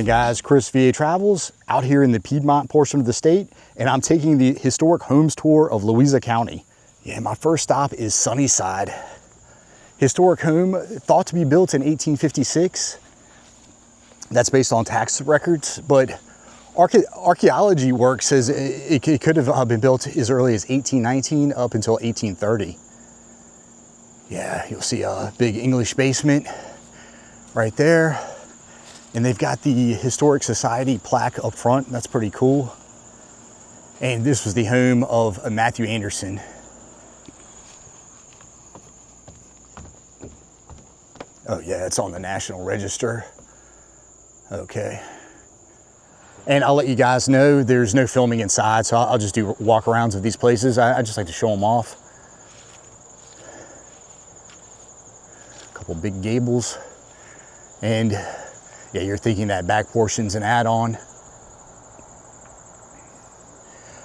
happening, guys? Chris VA Travels out here in the Piedmont portion of the state, and I'm taking the historic homes tour of Louisa County. Yeah, my first stop is Sunnyside. Historic home thought to be built in 1856. That's based on tax records, but archaeology work says it could have been built as early as 1819 up until 1830. Yeah, you'll see a big English basement right there. And they've got the Historic Society plaque up front. That's pretty cool. And this was the home of Matthew Anderson. Oh yeah, it's on the National Register. Okay. And I'll let you guys know there's no filming inside, so I'll just do walk-arounds of these places. I just like to show them off. A couple big gables. And yeah, you're thinking that back portion's an add-on.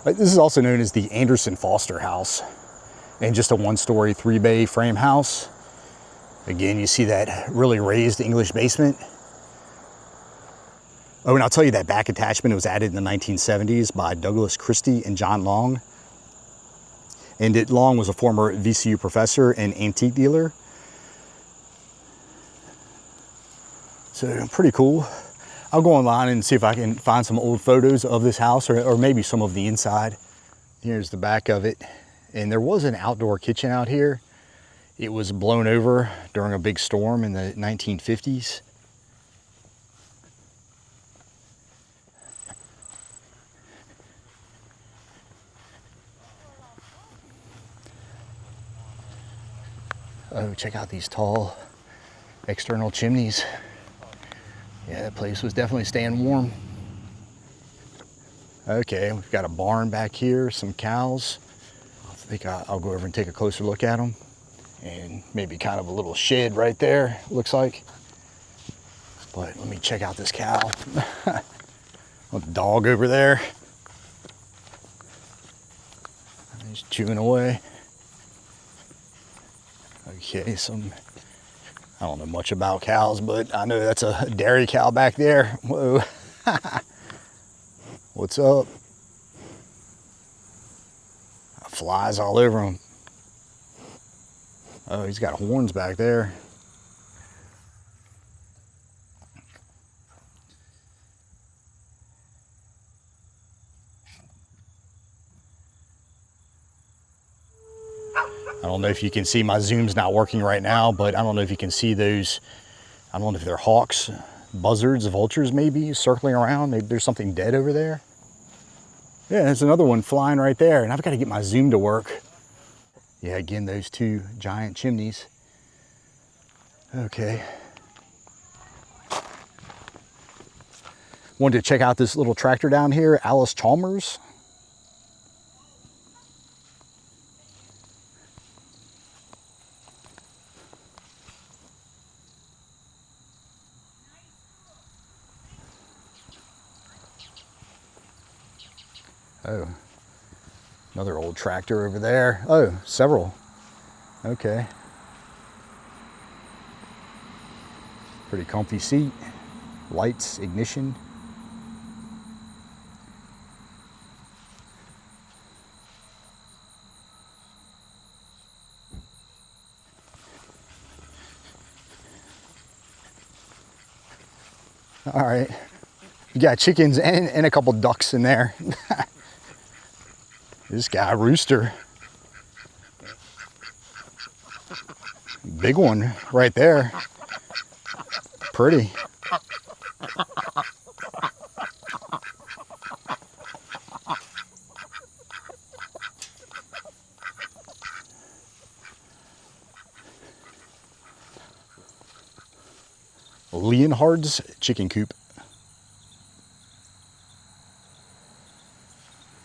This is also known as the Anderson Foster House, and just a one-story, 3-bay frame house. Again, you see that really raised English basement. Oh, and I'll tell you that back attachment was added in the 1970s by Douglas Christie and John Long. And Long was a former VCU professor and antique dealer. So pretty cool. I'll go online and see if I can find some old photos of this house or maybe some of the inside. Here's the back of it. And there was an outdoor kitchen out here. It was blown over during a big storm in the 1950s. Oh, check out these tall external chimneys. Yeah, that place was definitely staying warm. Okay, we've got a barn back here, some cows. I think I'll go over and take a closer look at them. And maybe kind of a little shed right there, looks like. But let me check out this cow. The dog over there. He's chewing away. Okay, I don't know much about cows, but I know that's a dairy cow back there. Whoa. What's up? Flies all over him. Oh, he's got horns back there. I don't know if you can see, my zoom's not working right now, but I don't know if you can see those, I don't know if they're hawks, buzzards, vultures maybe, circling around. Maybe there's something dead over there. Yeah, there's another one flying right there, and I've got to get my zoom to work. Yeah, again, those two giant chimneys. Okay. Wanted to check out this little tractor down here, Alice Chalmers. Oh, another old tractor over there. Oh, several. Okay. Pretty comfy seat. Lights, ignition. All right. You got chickens and a couple ducks in there. This guy, rooster. Big one right there. Pretty. Leonhard's chicken coop.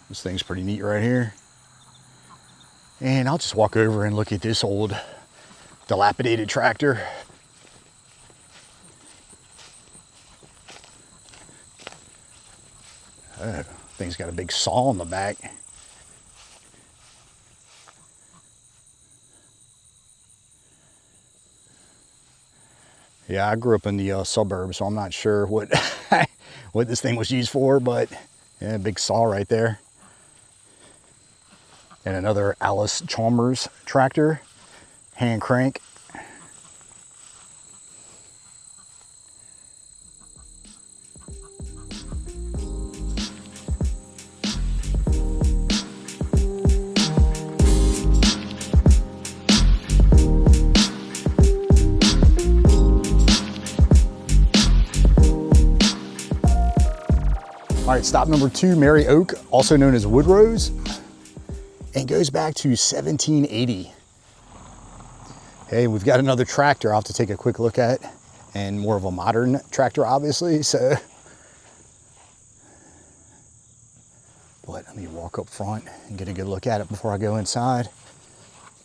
This thing's pretty neat right here. And I'll just walk over and look at this old dilapidated tractor. Oh, thing's got a big saw on the back. Yeah, I grew up in the suburbs, so I'm not sure what what this thing was used for, but yeah, big saw right there. And another Alice Chalmers tractor, hand crank. All right, stop number 2, Mary Oak, also known as Woodrose, and goes back to 1780. Hey, we've got another tractor I'll have to take a quick look at, and more of a modern tractor, obviously, so. But let me walk up front and get a good look at it before I go inside.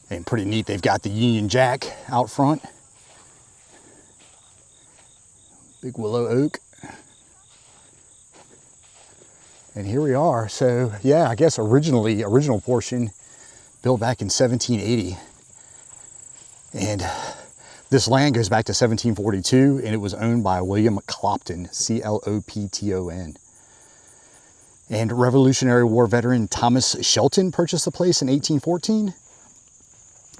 And pretty neat, they've got the Union Jack out front. Big willow oak. And here we are. So yeah, I guess original portion built back in 1780. And this land goes back to 1742, and it was owned by William Clopton, C-L-O-P-T-O-N. And Revolutionary War veteran Thomas Shelton purchased the place in 1814.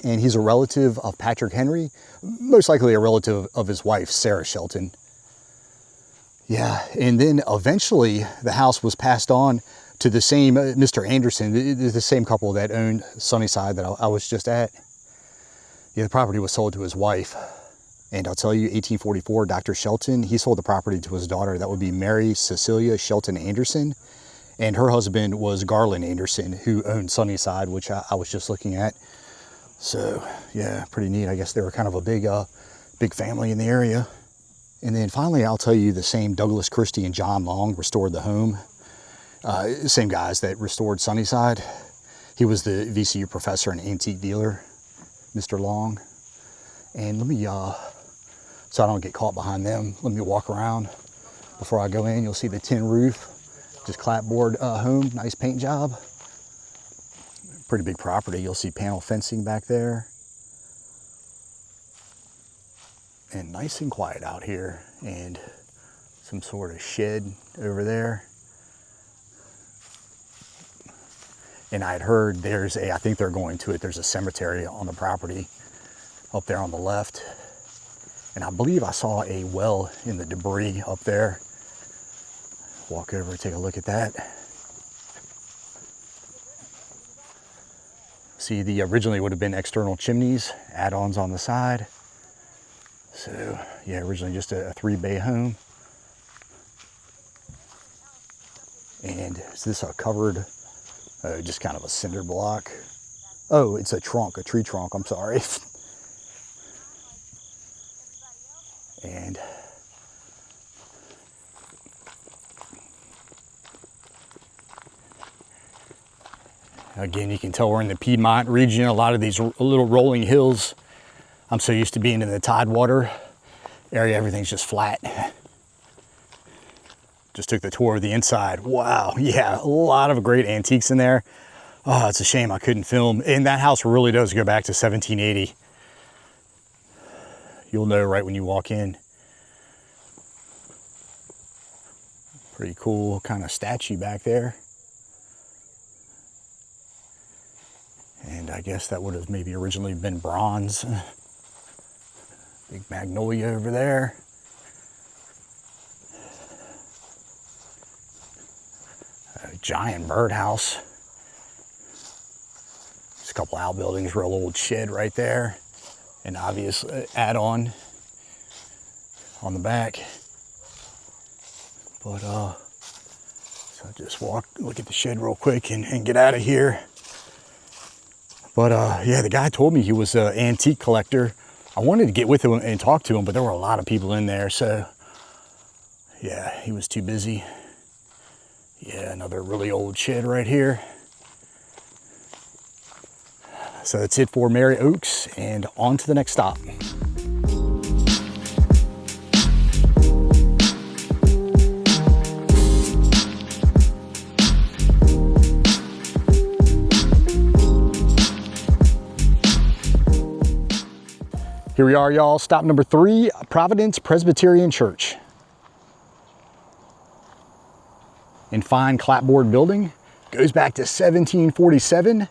And he's a relative of Patrick Henry, most likely a relative of his wife, Sarah Shelton. Yeah, and then eventually the house was passed on to the same Mr. Anderson, the same couple that owned Sunnyside that I was just at. Yeah, the property was sold to his wife. And I'll tell you, 1844, Dr. Shelton, he sold the property to his daughter. That would be Mary Cecilia Shelton Anderson. And her husband was Garland Anderson, who owned Sunnyside, which I was just looking at. So, yeah, pretty neat. I guess they were kind of a big family in the area. And then finally, I'll tell you, the same Douglas Christie and John Long restored the home. Same guys that restored Sunnyside. He was the VCU professor and antique dealer, Mr. Long. And let me, so I don't get caught behind them, let me walk around before I go in. You'll see the tin roof, just clapboard home, nice paint job. Pretty big property. You'll see panel fencing back there. And nice and quiet out here, and some sort of shed over there. And I had heard I think they're going to it, there's a cemetery on the property up there on the left. And I believe I saw a well in the debris up there. Walk over and take a look at that. See, the originally would have been external chimneys, add-ons on the side. So, yeah, originally just a 3-bay home. And is this a covered, just kind of a cinder block? Oh, it's a tree trunk, I'm sorry. And again, you can tell we're in the Piedmont region. A lot of these little rolling hills. I'm so used to being in the Tidewater area, everything's just flat. Just took the tour of the inside. Wow, yeah, a lot of great antiques in there. Oh, it's a shame I couldn't film. And that house really does go back to 1780. You'll know right when you walk in. Pretty cool kind of statue back there. And I guess that would have maybe originally been bronze. Big magnolia over there. A giant birdhouse. Just a couple outbuildings, real old shed right there. An obvious add-on on the back. But so just look at the shed real quick and get out of here. But yeah, the guy told me he was an antique collector. I wanted to get with him and talk to him, but there were a lot of people in there, so yeah, he was too busy. Yeah, another really old shed right here. So that's it for Mary Oaks, and on to the next stop. Here we are, y'all. Stop number 3, Providence Presbyterian Church. and fine clapboard building. Goes back to 1747,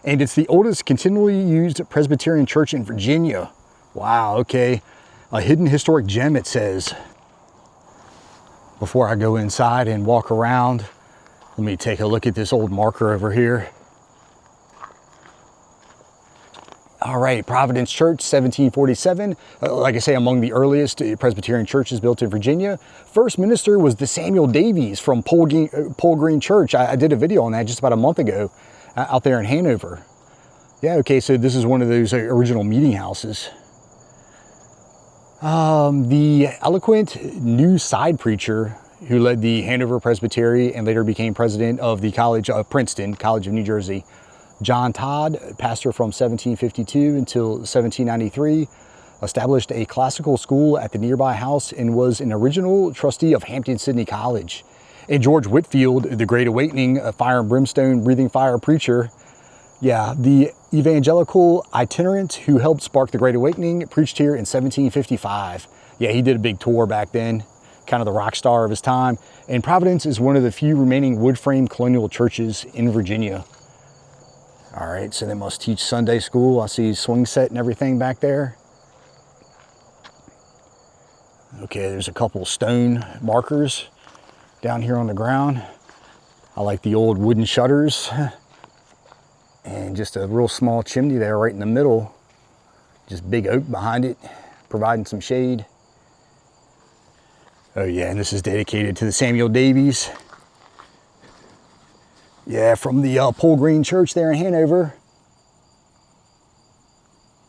and it's the oldest continually used Presbyterian church in Virginia. Wow, okay. A hidden historic gem, it says. Before I go inside and walk around, let me take a look at this old marker over here. All right, Providence Church, 1747. Like I say, among the earliest Presbyterian churches built in Virginia. First minister was the Samuel Davies from Pole Green Church. I did a video on that just about a month ago out there in Hanover. Yeah, okay, so this is one of those original meeting houses. The eloquent new side preacher who led the Hanover Presbytery and later became president of the College of Princeton, College of New Jersey, John Todd, pastor from 1752 until 1793, established a classical school at the nearby house and was an original trustee of Hampton-Sydney College. And George Whitefield, the Great Awakening, a fire and brimstone, breathing fire preacher, yeah, the evangelical itinerant who helped spark the Great Awakening, preached here in 1755. Yeah, he did a big tour back then, kind of the rock star of his time. And Providence is one of the few remaining wood frame colonial churches in Virginia. All right, so they must teach Sunday school. I see swing set and everything back there. Okay, there's a couple stone markers down here on the ground. I like the old wooden shutters. And just a real small chimney there right in the middle. Just big oak behind it, providing some shade. Oh yeah, and this is dedicated to the Samuel Davies. Yeah, from the Pole Green Church there in Hanover.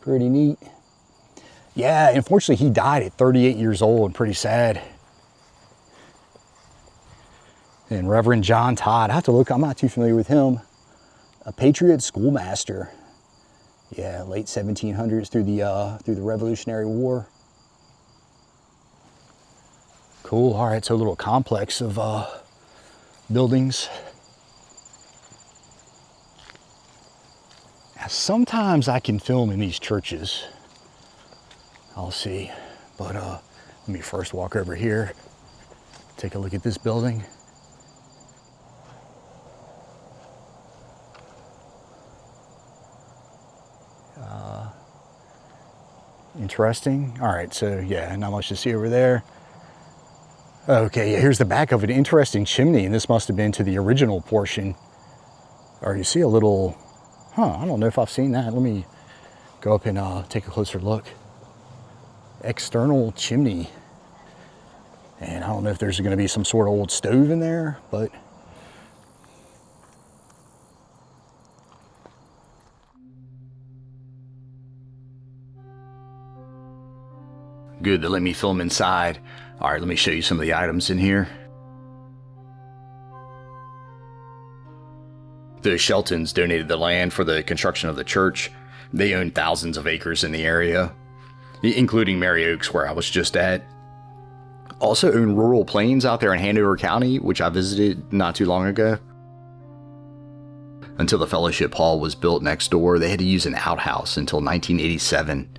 Pretty neat. Yeah, unfortunately he died at 38 years old, pretty sad. And Reverend John Todd, I have to look, I'm not too familiar with him. A Patriot schoolmaster. Yeah, late 1700s through the Revolutionary War. Cool, all right, so a little complex of buildings. Now, sometimes I can film in these churches. I'll see, but let me first walk over here, take a look at this building. Interesting. All right, so yeah, not much to see over there. Okay, yeah, here's the back of an interesting chimney, and this must have been to the original portion. Or you see a little, I don't know if I've seen that. Let me go up and take a closer look. External chimney. And I don't know if there's gonna be some sort of old stove in there, but good, they let me film inside. All right, let me show you some of the items in here. The Sheltons donated the land for the construction of the church. They own thousands of acres in the area, including Merry Oaks, where I was just at. Also own rural plains out there in Hanover County, which I visited not too long ago. Until the fellowship hall was built next door, they had to use an outhouse until 1987.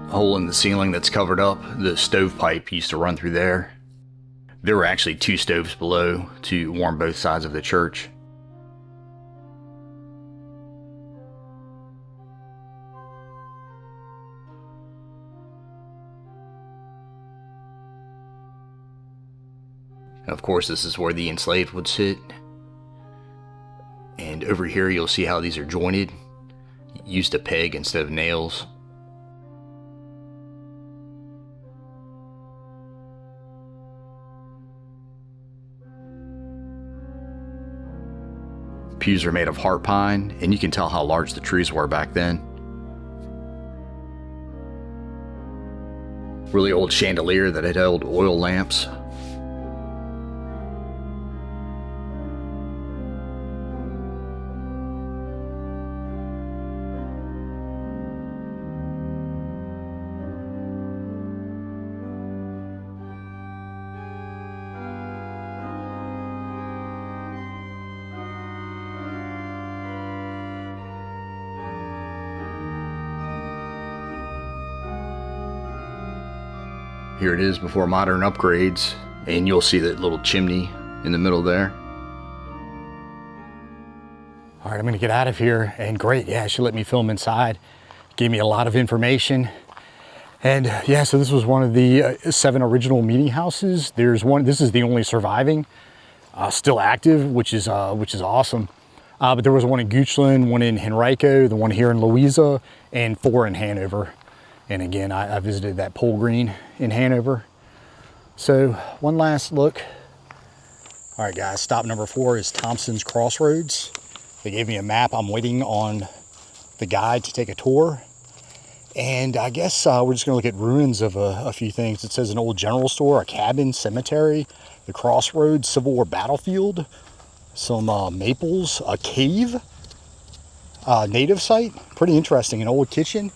Hole in the ceiling that's covered up, the stovepipe used to run through there. There were actually two stoves below to warm both sides of the church. Of course, this is where the enslaved would sit. And over here, you'll see how these are jointed. Used a peg instead of nails. Pews are made of heart pine, and you can tell how large the trees were back then. Really old chandelier that had held oil lamps. Here it is before modern upgrades, and you'll see that little chimney in the middle there. All right, I'm gonna get out of here, and great, yeah, she let me film inside. Gave me a lot of information. And yeah, so this was one of the 7 original meeting houses. There's one, this is the only surviving, still active, which is awesome. But there was one in Goochland, one in Henrico, the one here in Louisa, and 4 in Hanover. And again, I visited that pole green in Hanover. So one last look. All right, guys, stop number 4 is Thompson's Crossroads. They gave me a map. I'm waiting on the guide to take a tour. And I guess we're just gonna look at ruins of a few things. It says an old general store, a cabin, cemetery, the Crossroads, Civil War battlefield, some maples, a cave, native site. Pretty interesting, an old kitchen.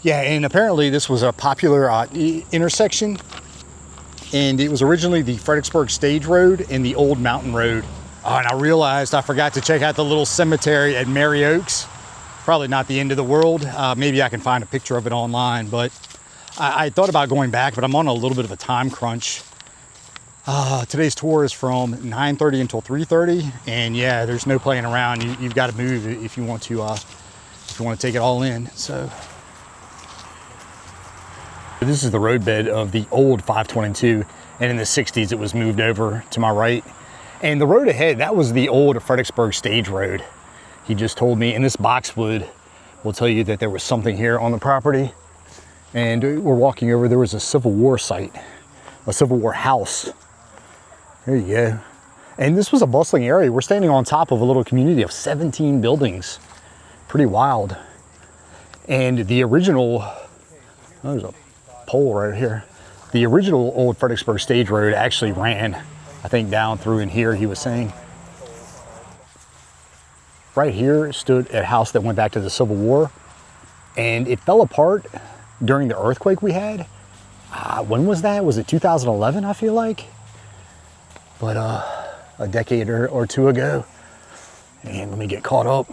Yeah, and apparently this was a popular intersection, and it was originally the Fredericksburg Stage Road and the Old Mountain Road. Oh, and I realized I forgot to check out the little cemetery at Mary Oaks. Probably not the end of the world. Maybe I can find a picture of it online, but I thought about going back, but I'm on a little bit of a time crunch. Today's tour is from 9:30 until 3:30, and yeah, there's no playing around. You've got to move if you want to take it all in. So. This is the roadbed of the old 522, and in the 60s it was moved over to my right. And the road ahead, that was the old Fredericksburg Stage Road. He just told me, and this boxwood will tell you that there was something here on the property. And we're walking over, there was a Civil War site, a Civil War house. There you go. And this was a bustling area. We're standing on top of a little community of 17 buildings. Pretty wild. And the original, there's a pole right here. The original old Fredericksburg Stage Road actually ran, I think, down through in here, he was saying. Right here stood a house that went back to the Civil War, and it fell apart during the earthquake we had. When was that? Was it 2011, I feel like? But a decade or 2 ago. And let me get caught up.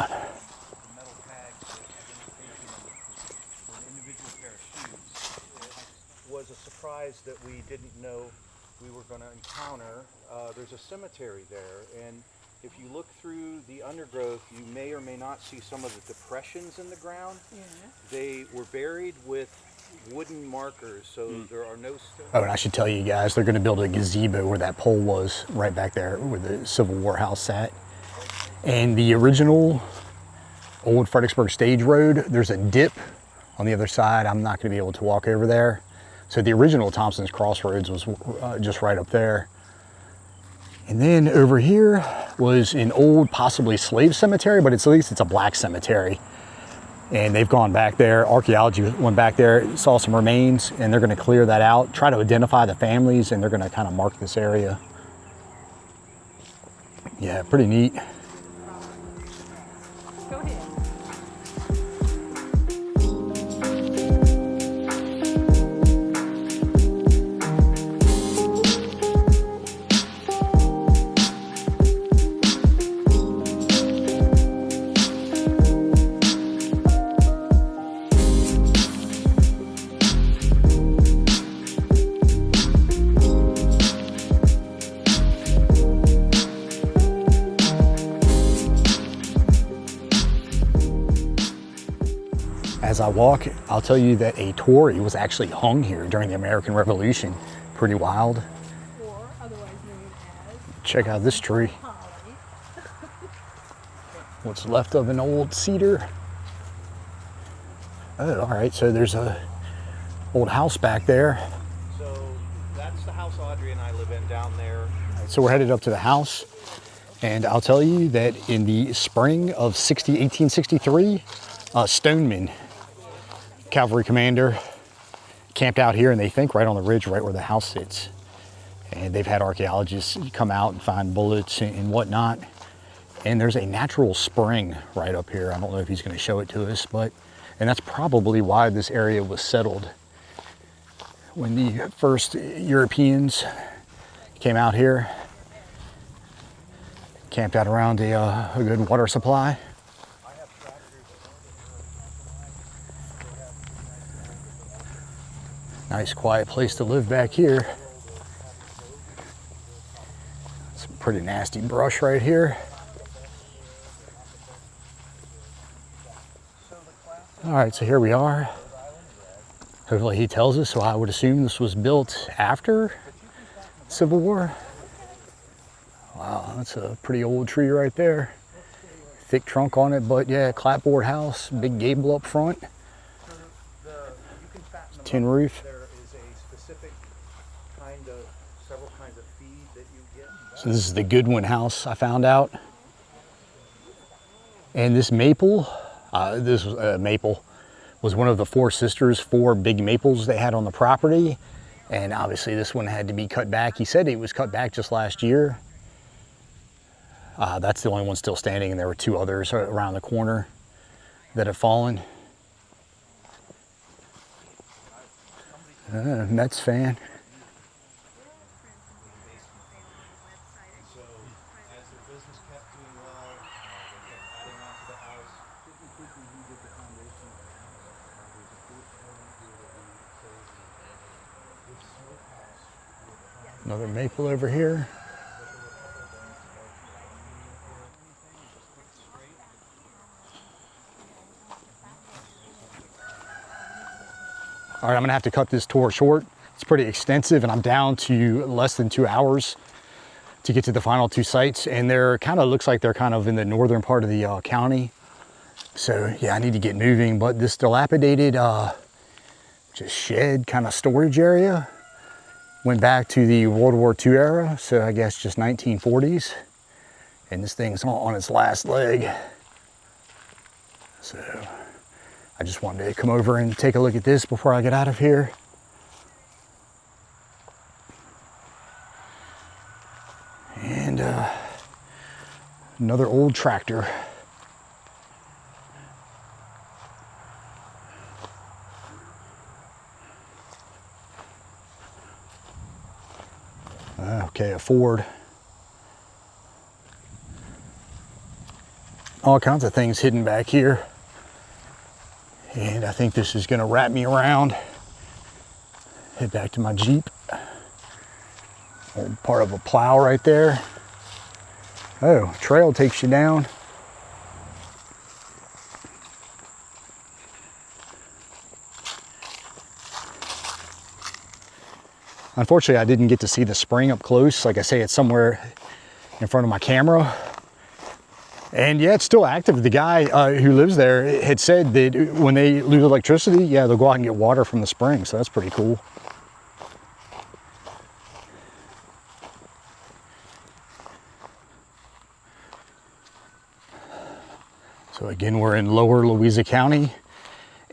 Was a surprise that we didn't know we were going to encounter. There's a cemetery there, and if you look through the undergrowth, you may or may not see some of the depressions in the ground. Yeah. They were buried with wooden markers, so there are no stones. Oh, and I should tell you guys, they're going to build a gazebo where that pole was, right back there where the Civil War house sat. And the original old Fredericksburg Stage Road, there's a dip on the other side. I'm not going to be able to walk over there. So the original Thompson's Crossroads was just right up there. And then over here was an old, possibly slave cemetery, but at least it's a black cemetery. And they've gone back there. Archaeology went back there, saw some remains, and they're going to clear that out, try to identify the families, and they're going to kind of mark this area. Yeah, pretty neat. Go ahead. As I walk, I'll tell you that a Tory was actually hung here during the American Revolution. Pretty wild. Or otherwise known as Check out this tree. holly. What's left of an old cedar. Oh, all right, so there's a old house back there. So that's the house Audrey and I live in down there. So we're headed up to the house, and I'll tell you that in the spring of 1863, Stoneman, cavalry commander, camped out here, and they think right on the ridge, right where the house sits. And they've had archaeologists come out and find bullets and whatnot. And there's a natural spring right up here. I don't know if he's going to show it to us, and that's probably why this area was settled. When the first Europeans came out here, camped out around a good water supply. Nice quiet place to live back here. Some pretty nasty brush right here. All right, so here we are. Hopefully he tells us, so I would assume this was built after Civil War. Wow, that's a pretty old tree right there. Thick trunk on it, but yeah, clapboard house, big gable up front. Tin roof. There is a specific several kinds of feed that you get. So this is the Goodwin house, I found out. And this maple, maple was one of the four big maples they had on the property. And obviously this one had to be cut back. He said it was cut back just last year. That's the only one still standing, and there were two others around the corner that have fallen. Mets fan. So as their business kept doing well, they kept adding on to the house. Another maple over here. All right, I'm gonna have to cut this tour short. It's pretty extensive, and I'm down to less than 2 hours to get to the final two sites. And they're looks like they're kind of in the northern part of the county. So yeah, I need to get moving. But this dilapidated just shed kind of storage area went back to the World War II era. So I guess just 1940s. And this thing's on its last leg. So I just wanted to come over and take a look at this before I get out of here. And another old tractor. Okay, a Ford. All kinds of things hidden back here. And I think this is gonna wrap me around. Head back to my Jeep. Old part of a plow right there. Oh, trail takes you down. Unfortunately, I didn't get to see the spring up close. Like I say, it's somewhere in front of my camera. And yeah, it's still active. The guy who lives there had said that when they lose electricity, yeah, they'll go out and get water from the spring. So that's pretty cool. So again, we're in lower Louisa County.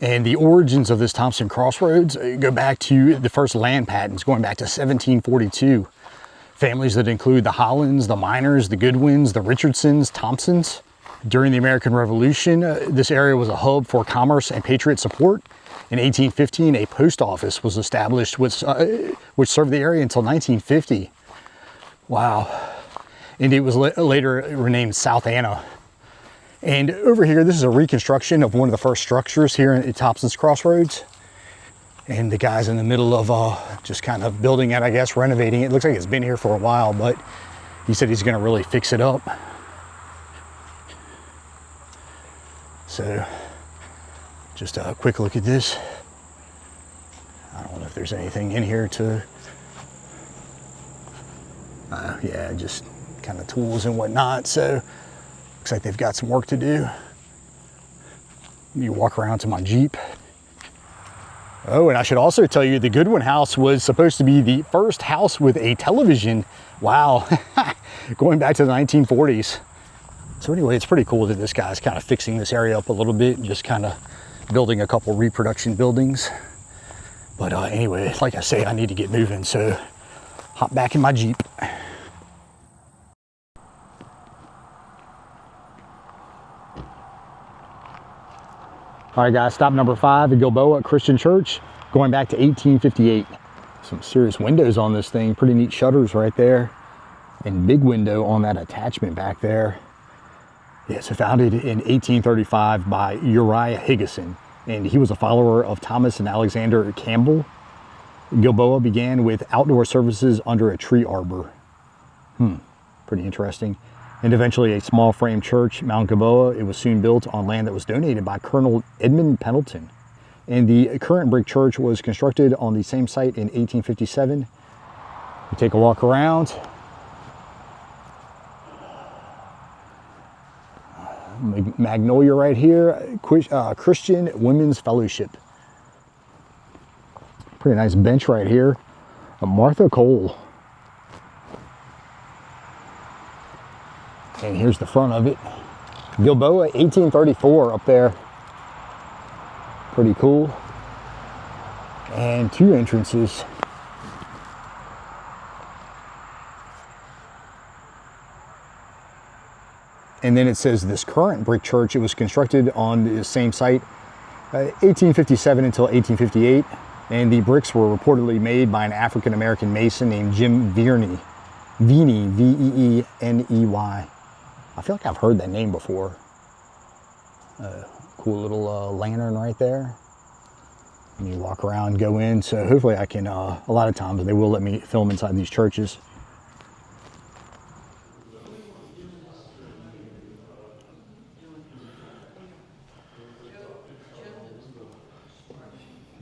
And the origins of this Thompson Crossroads go back to the first land patents, going back to 1742. Families that include the Hollands, the Miners, the Goodwins, the Richardsons, Thompsons. During the American Revolution, this area was a hub for commerce and patriot support. In 1815, a post office was established, which served the area until 1950. Wow. And it was later renamed South Anna. And over here, this is a reconstruction of one of the first structures here at Thompson's Crossroads. And the guy's in the middle of just kind of building it, I guess, renovating it. It looks like it's been here for a while, but he said he's gonna really fix it up. So, just a quick look at this. I don't know if there's anything in here to, yeah, just kind of tools and whatnot. So, Looks like they've got some work to do. Let me walk around to my Jeep. Oh, and I should also tell you the Goodwin house was supposed to be the first house with a television. Wow, going back to the 1940s. So anyway, it's pretty cool that this guy's kind of fixing this area up a little bit and just kind of building a couple reproduction buildings. But anyway, like I say, I need to get moving, so hop back in my Jeep. All right, guys, stop number 5 at Gilboa Christian Church, going back to 1858. Some serious windows on this thing, pretty neat shutters right there, and big window on that attachment back there. Yeah, so founded in 1835 by Uriah Higginson, and he was a follower of Thomas and Alexander Campbell. Gilboa began with outdoor services under a tree arbor. Pretty interesting. And eventually a small frame church, Mount Gilboa. It was soon built on land that was donated by Colonel Edmund Pendleton. And the current brick church was constructed on the same site in 1857. We take a walk around. Magnolia right here, Christian Women's Fellowship. Pretty nice bench right here. Martha Cole. And here's the front of it. Gilboa, 1834 up there. Pretty cool. And 2 entrances. And then it says this current brick church, it was constructed on the same site, 1857 until 1858. And the bricks were reportedly made by an African-American mason named Jim Veeney, V-E-E-N-E-Y. I feel like I've heard that name before. Cool little lantern right there. And you walk around, go in. So hopefully I can, a lot of times they will let me film inside these churches.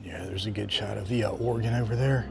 Yeah, there's a good shot of the organ over there.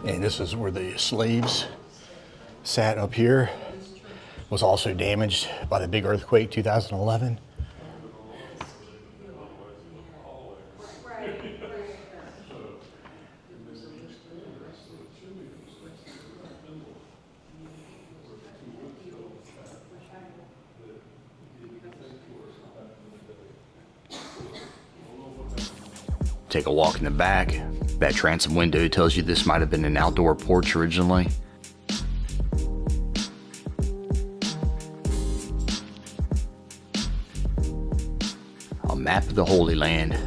And this is where the slaves sat up here. Was also damaged by the big earthquake 2011. Take a walk in the back. That transom window tells you this might have been an outdoor porch originally. A map of the Holy Land.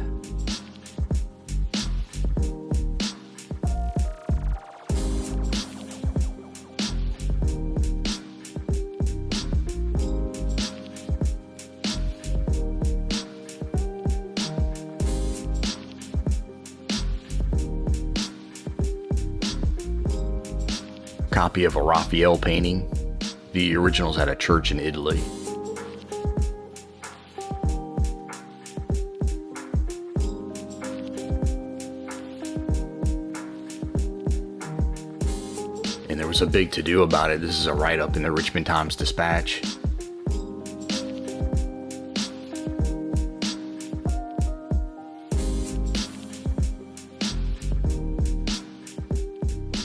Copy of a Raphael painting. The original's at a church in Italy. And there was a big to-do about it. This is a write-up in the Richmond Times-Dispatch.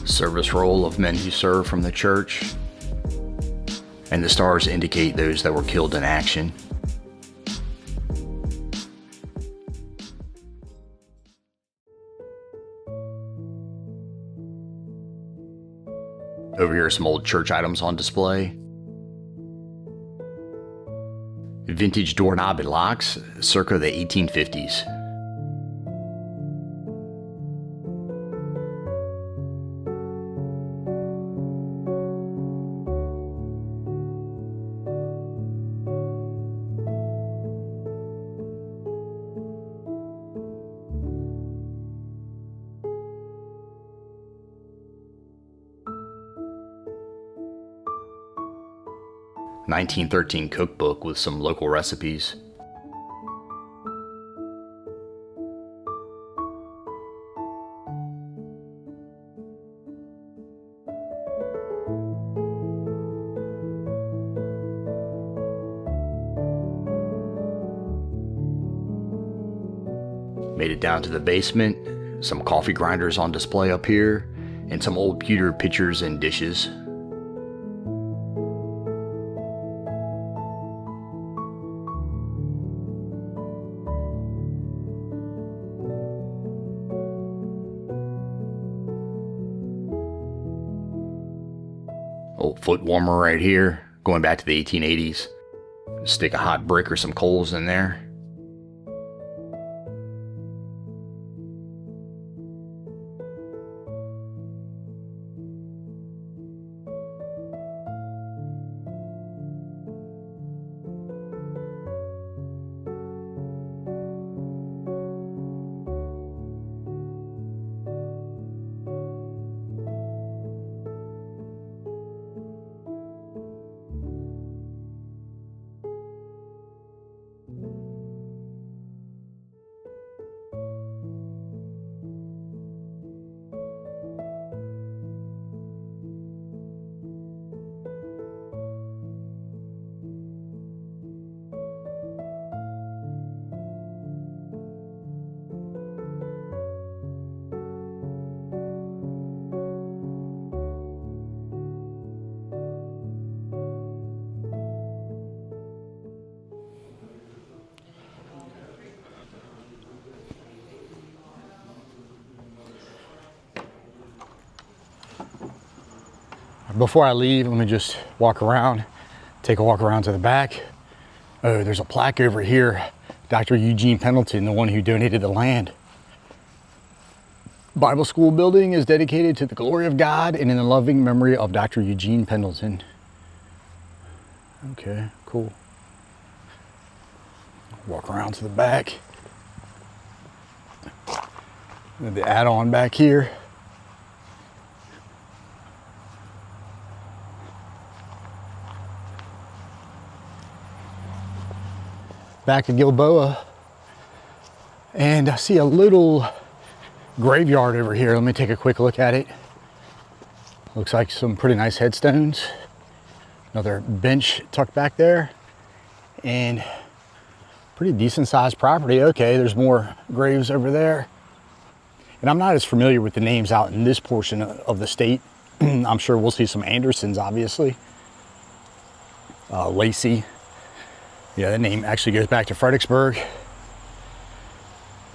Service roll of men who served from the church, and the stars indicate those that were killed in action. Over here are some old church items on display. Vintage doorknob and locks, circa the 1850s. (1913) cookbook with some local recipes. Made it down to the basement. Some coffee grinders on display up here, and some old pewter pitchers and dishes. Old foot warmer right here, going back to the 1880s. Stick a hot brick or some coals in there. Before I leave, let me just walk around, take a walk around to the back. Oh, there's a plaque over here. Dr. Eugene Pendleton, the one who donated the land. Bible school building is dedicated to the glory of God and in the loving memory of Dr. Eugene Pendleton. Okay, cool. Walk around to the back. The add-on back here. Back to Gilboa, and I see a little graveyard over here. Let me take a quick look at it. Looks like some pretty nice headstones. Another bench tucked back there, and pretty decent sized property. Okay, there's more graves over there. And I'm not as familiar with the names out in this portion of the state. I'm sure we'll see some Andersons, obviously. Lacey. Yeah, that name actually goes back to Fredericksburg.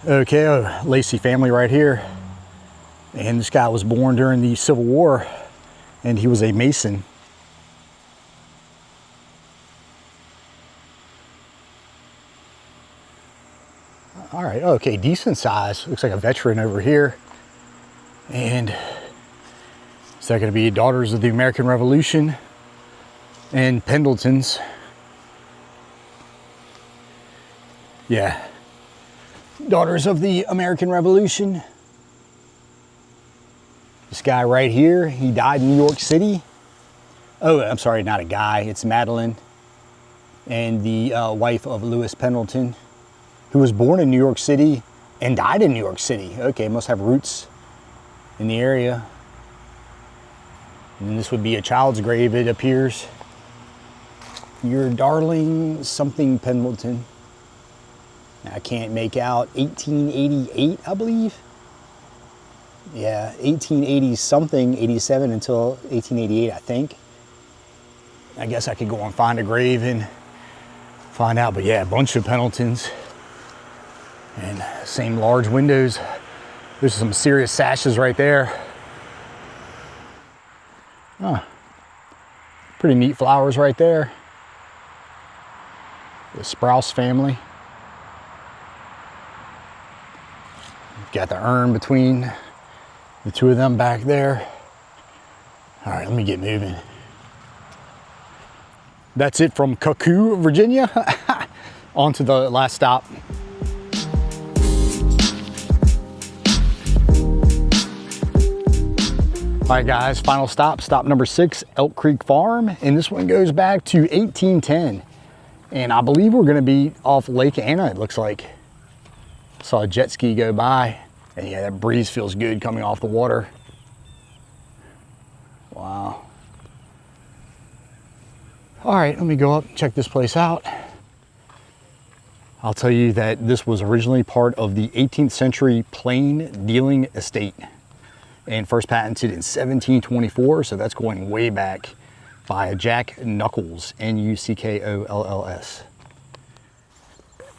Okay, Lacey family right here. And this guy was born during the Civil War, and he was a Mason. All right, okay, decent size. Looks like a veteran over here. And is that gonna be Daughters of the American Revolution and Pendletons? Yeah, Daughters of the American Revolution. This guy right here, he died in New York City. Oh, I'm sorry, not a guy, it's Madeline. And the wife of Louis Pendleton, who was born in New York City and died in New York City. Okay, must have roots in the area. And this would be a child's grave, it appears. Your darling something Pendleton. I can't make out, 1888, I believe. Yeah, 1880 something, 87 until 1888, I think. I guess I could go and find a grave and find out, but yeah, a bunch of Pendletons. And same large windows. There's some serious sashes right there. Pretty neat flowers right there. The Sprouse family. Got the urn between the two of them back there. All right, let me get moving. That's it from Cuckoo, Virginia. On to the last stop. All right guys, final stop, stop number 6, Elk Creek Farm. And this one goes back to 1810. And I believe we're gonna be off Lake Anna, it looks like. Saw a jet ski go by. And yeah, that breeze feels good coming off the water. Wow. All right, let me go up and check this place out. I'll tell you that this was originally part of the 18th century plain dealing estate and first patented in 1724. So that's going way back by Jack Nuckolls, N-U-C-K-O-L-L-S.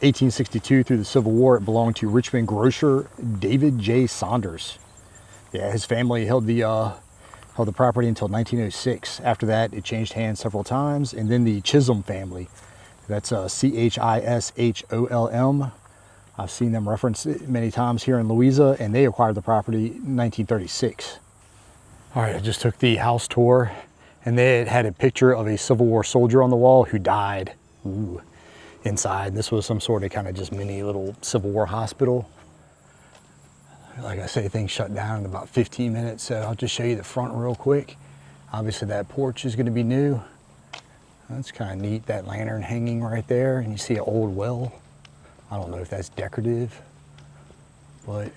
1862 through the Civil War, it belonged to Richmond grocer David J. Saunders. Yeah, his family held the property until 1906. After that, it changed hands several times. And then the Chisholm family, that's C-H-I-S-H-O-L-M. I've seen them referenced many times here in Louisa, and they acquired the property in 1936. All right, I just took the house tour, and they had a picture of a Civil War soldier on the wall who died. Ooh. Inside. This was some sort of kind of just mini little Civil War hospital. Like I say, things shut down in about 15 minutes, so I'll just show you the front real quick. Obviously that porch is going to be new. That's kind of neat, that lantern hanging right there, and you see an old well. I don't know if that's decorative, but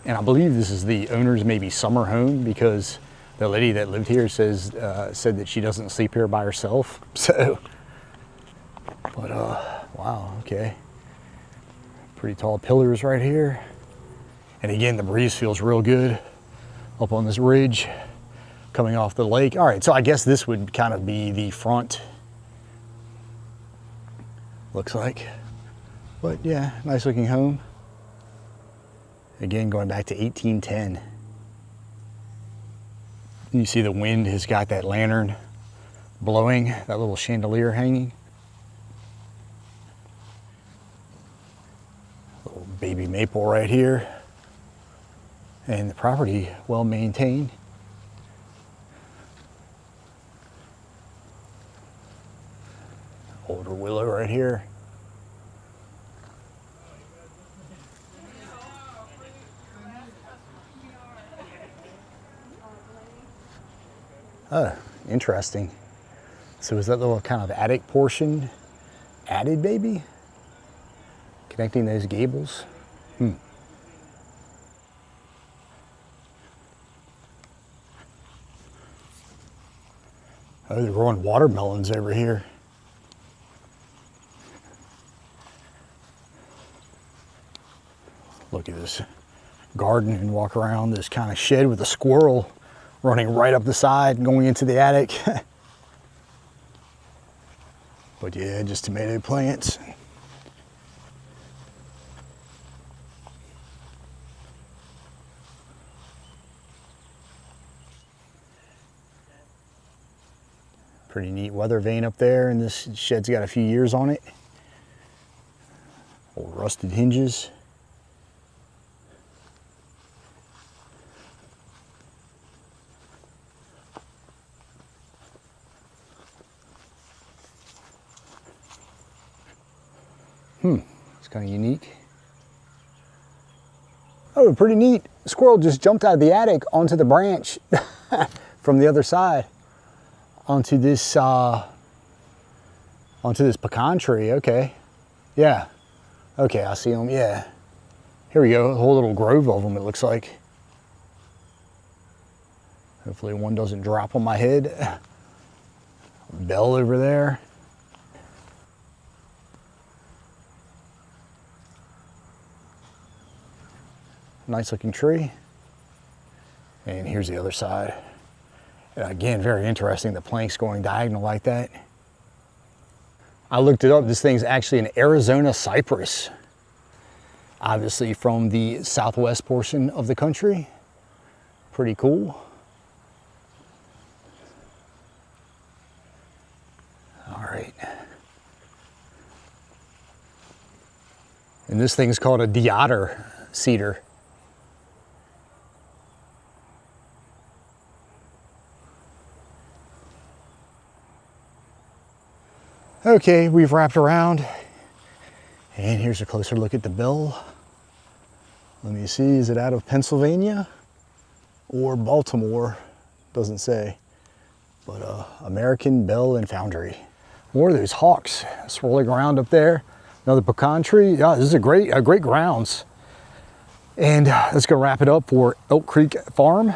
and I believe this is the owner's maybe summer home, because the lady that lived here said that she doesn't sleep here by herself. So, but wow, okay. Pretty tall pillars right here. And again, the breeze feels real good up on this ridge coming off the lake. All right, so I guess this would kind of be the front, looks like. But yeah, nice looking home. Again, going back to 1810. And you see the wind has got that lantern blowing, that little chandelier hanging. Little baby maple right here. And the property well maintained. Older willow right here. Oh, interesting. So is that little kind of attic portion added, maybe? Connecting those gables? Oh, they're growing watermelons over here. Look at this garden and walk around this kind of shed with a squirrel running right up the side and going into the attic. But yeah, just tomato plants. Pretty neat weather vane up there, and this shed's got a few years on it. Old rusted hinges. It's kind of unique. Oh, pretty neat. The squirrel just jumped out of the attic onto the branch from the other side onto this pecan tree. Okay. Yeah. Okay, I see them. Yeah. Here we go. A whole little grove of them, it looks like. Hopefully one doesn't drop on my head. Bell over there. Nice looking tree. And here's the other side. And again, very interesting, the planks going diagonal like that. I looked it up, this thing's actually an Arizona cypress. obviously from the southwest portion of the country. Pretty cool. All right. And this thing's called a deotter cedar. Okay, we've wrapped around, and here's a closer look at the bill. Let me see, is it out of Pennsylvania or Baltimore? Doesn't say, but American Bell and Foundry. More of those hawks swirling around up there. Another pecan tree. Yeah, this is a great grounds. And that's gonna wrap it up for Elk Creek Farm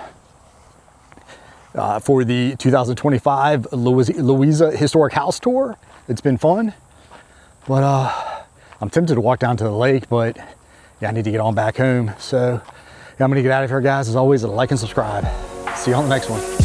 for the 2025 Louisa Historic House Tour. It's been fun, but I'm tempted to walk down to the lake, but yeah, I need to get on back home. So yeah, I'm gonna get out of here, guys. As always, like and subscribe. See you on the next one.